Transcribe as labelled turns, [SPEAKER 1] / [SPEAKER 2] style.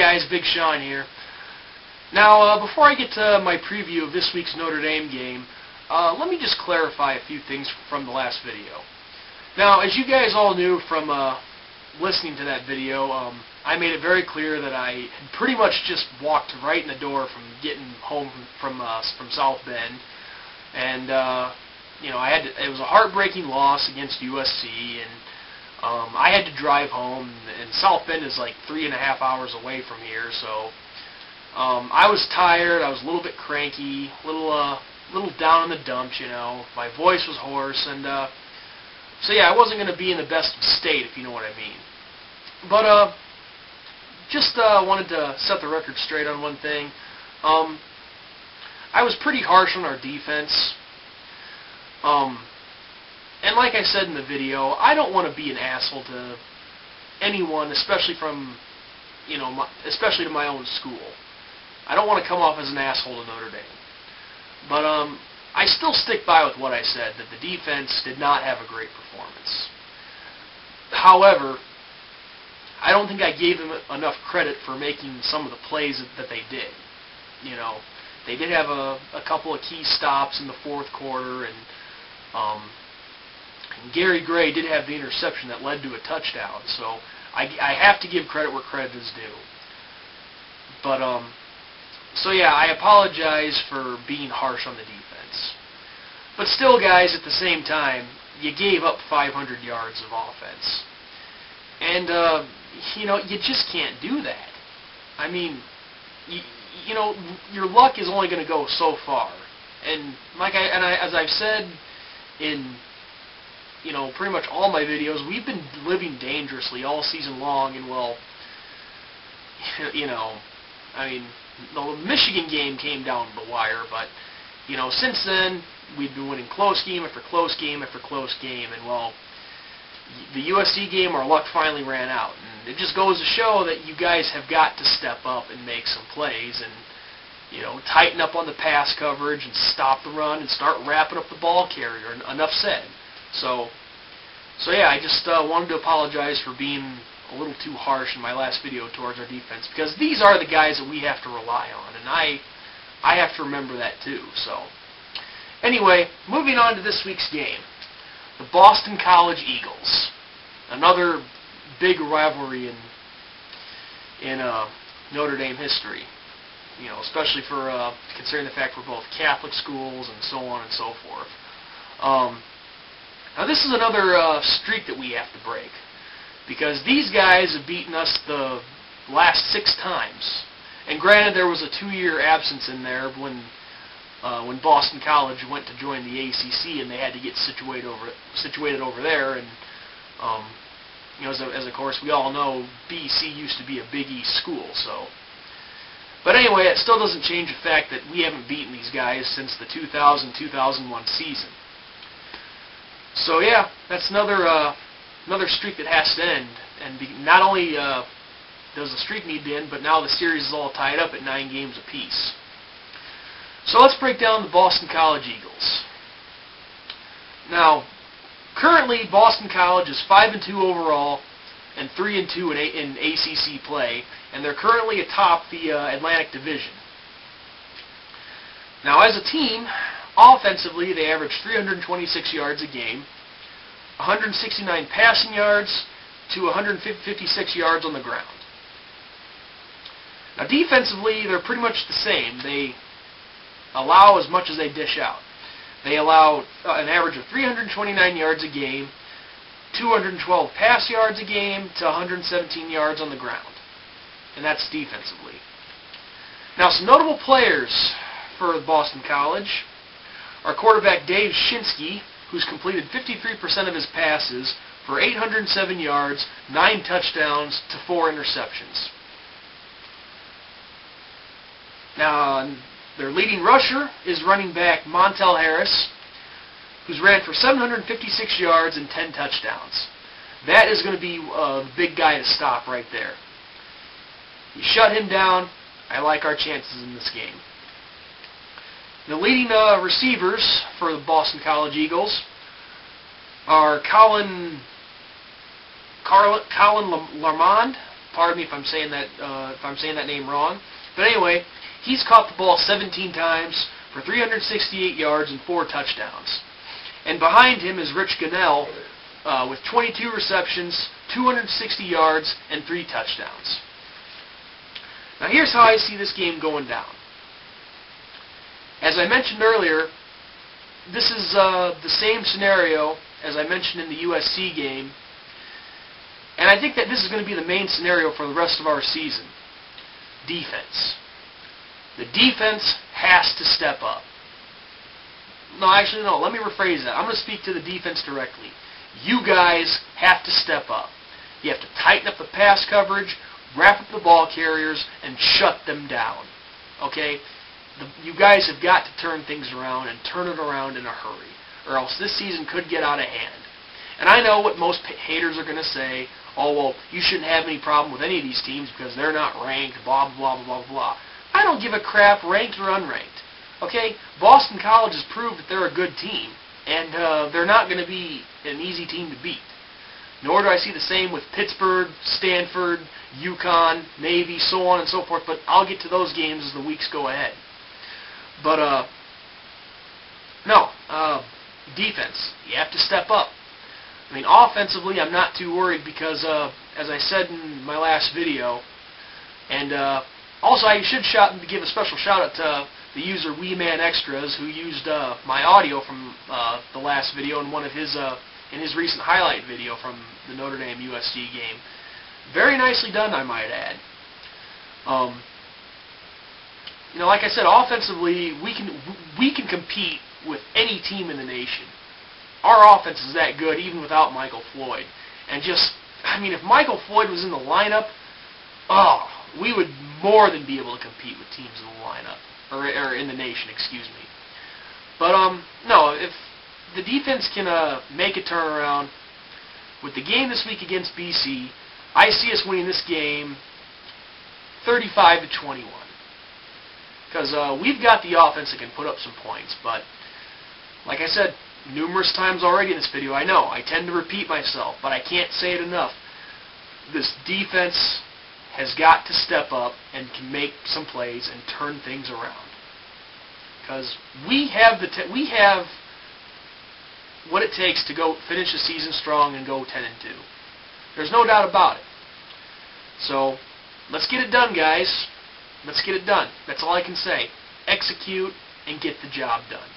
[SPEAKER 1] guys, Big Sean here. Now, before I get to my preview of this week's Notre Dame game, let me just clarify a few things from the last video. Now, as you guys all knew from listening to that video, I made it very clear that I had pretty much just walked right in the door from getting home from South Bend, and you know, it was a heartbreaking loss against USC, and I had to drive home, and South Bend is like 3.5 hours away from here, so I was tired, I was a little bit cranky, a little down in the dumps, you know. My voice was hoarse, and so yeah, I wasn't going to be in the best state, if you know what I mean. But just wanted to set the record straight on one thing. I was pretty harsh on our defense. And like I said in the video, I don't want to be an asshole to anyone, especially from, you know, especially to my own school. I don't want to come off as an asshole to Notre Dame. But I still stick by with what I said, that the defense did not have a great performance. However, I don't think I gave them enough credit for making some of the plays that they did. You know, they did have a couple of key stops in the fourth quarter, and Gary Gray did have the interception that led to a touchdown, so I have to give credit where credit is due. But, so yeah, I apologize for being harsh on the defense. But still, guys, at the same time, you gave up 500 yards of offense. And, you know, you just can't do that. I mean, you know, your luck is only going to go so far. And as I've said in, you know, pretty much all my videos, we've been living dangerously all season long, and, well, you know, I mean, the Michigan game came down the wire, but, you know, since then, we've been winning close game after close game after close game, and, well, the USC game, our luck finally ran out, and it just goes to show that you guys have got to step up and make some plays, and, you know, tighten up on the pass coverage and stop the run and start wrapping up the ball carrier. Enough said. So yeah, I just wanted to apologize for being a little too harsh in my last video towards our defense, because these are the guys that we have to rely on, and I have to remember that too. So anyway, moving on to this week's game, the Boston College Eagles, another big rivalry in Notre Dame history. You know, especially for considering the fact we're both Catholic schools and so on and so forth. Now this is another streak that we have to break, because these guys have beaten us the last 6 times. And granted, there was a 2-year absence in there when Boston College went to join the ACC, and they had to get situated over there. And you know, as of course we all know, BC used to be a Big East school, so. But anyway, it still doesn't change the fact that we haven't beaten these guys since the 2000-2001 season. So yeah, that's another streak that has to end. And not only does the streak need to end, but now the series is all tied up at 9 games apiece. So let's break down the Boston College Eagles. Now, currently Boston College is 5-2 overall and 3-2 in ACC play, and they're currently atop the Atlantic Division. Now, as a team, offensively, they average 326 yards a game, 169 passing yards to 156 yards on the ground. Now, defensively, they're pretty much the same. They allow as much as they dish out. They allow an average of 329 yards a game, 212 pass yards a game to 117 yards on the ground. And that's defensively. Now, some notable players for Boston College are quarterback Dave Shinsky, who's completed 53% of his passes for 807 yards, 9 touchdowns to 4 interceptions. Now, their leading rusher is running back Montel Harris, who's ran for 756 yards and 10 touchdowns. That is going to be the big guy to stop right there. You shut him down, I like our chances in this game. The leading receivers for the Boston College Eagles are Colin Lamond, Pardon me if I'm saying that name wrong. But anyway, he's caught the ball 17 times for 368 yards and 4 touchdowns. And behind him is Rich Gunnell with 22 receptions, 260 yards, and 3 touchdowns. Now here's how I see this game going down. As I mentioned earlier, this is the same scenario as I mentioned in the USC game. And I think that this is going to be the main scenario for the rest of our season. Defense. The defense has to step up. No, actually, no. Let me rephrase that. I'm going to speak to the defense directly. You guys have to step up. You have to tighten up the pass coverage, wrap up the ball carriers, and shut them down. Okay? You guys have got to turn things around and turn it around in a hurry, or else this season could get out of hand. And I know what most haters are going to say. Oh, well, you shouldn't have any problem with any of these teams because they're not ranked, blah, blah, blah, blah, blah. I don't give a crap, ranked or unranked. Okay? Boston College has proved that they're a good team, and they're not going to be an easy team to beat. Nor do I see the same with Pittsburgh, Stanford, UConn, Navy, so on and so forth, but I'll get to those games as the weeks go ahead. But, defense. You have to step up. I mean, offensively, I'm not too worried because, as I said in my last video, and also I should give a special shout-out to the user WeeManExtras, who used my audio from the last video in one of his in his recent highlight video from the Notre Dame USC game. Very nicely done, I might add. You know, like I said, offensively, we can compete with any team in the nation. Our offense is that good, even without Michael Floyd. And just, I mean, if Michael Floyd was in the lineup, we would more than be able to compete with teams in the lineup, or in the nation, excuse me. But, no, if the defense can make a turnaround with the game this week against BC, I see us winning this game 35-21. Because we've got the offense that can put up some points, but like I said numerous times already in this video, I know, I tend to repeat myself, but I can't say it enough. This defense has got to step up and can make some plays and turn things around. Because we have what it takes to go finish the season strong and go 10-2. There's no doubt about it. So, let's get it done, guys. Let's get it done. That's all I can say. Execute and get the job done.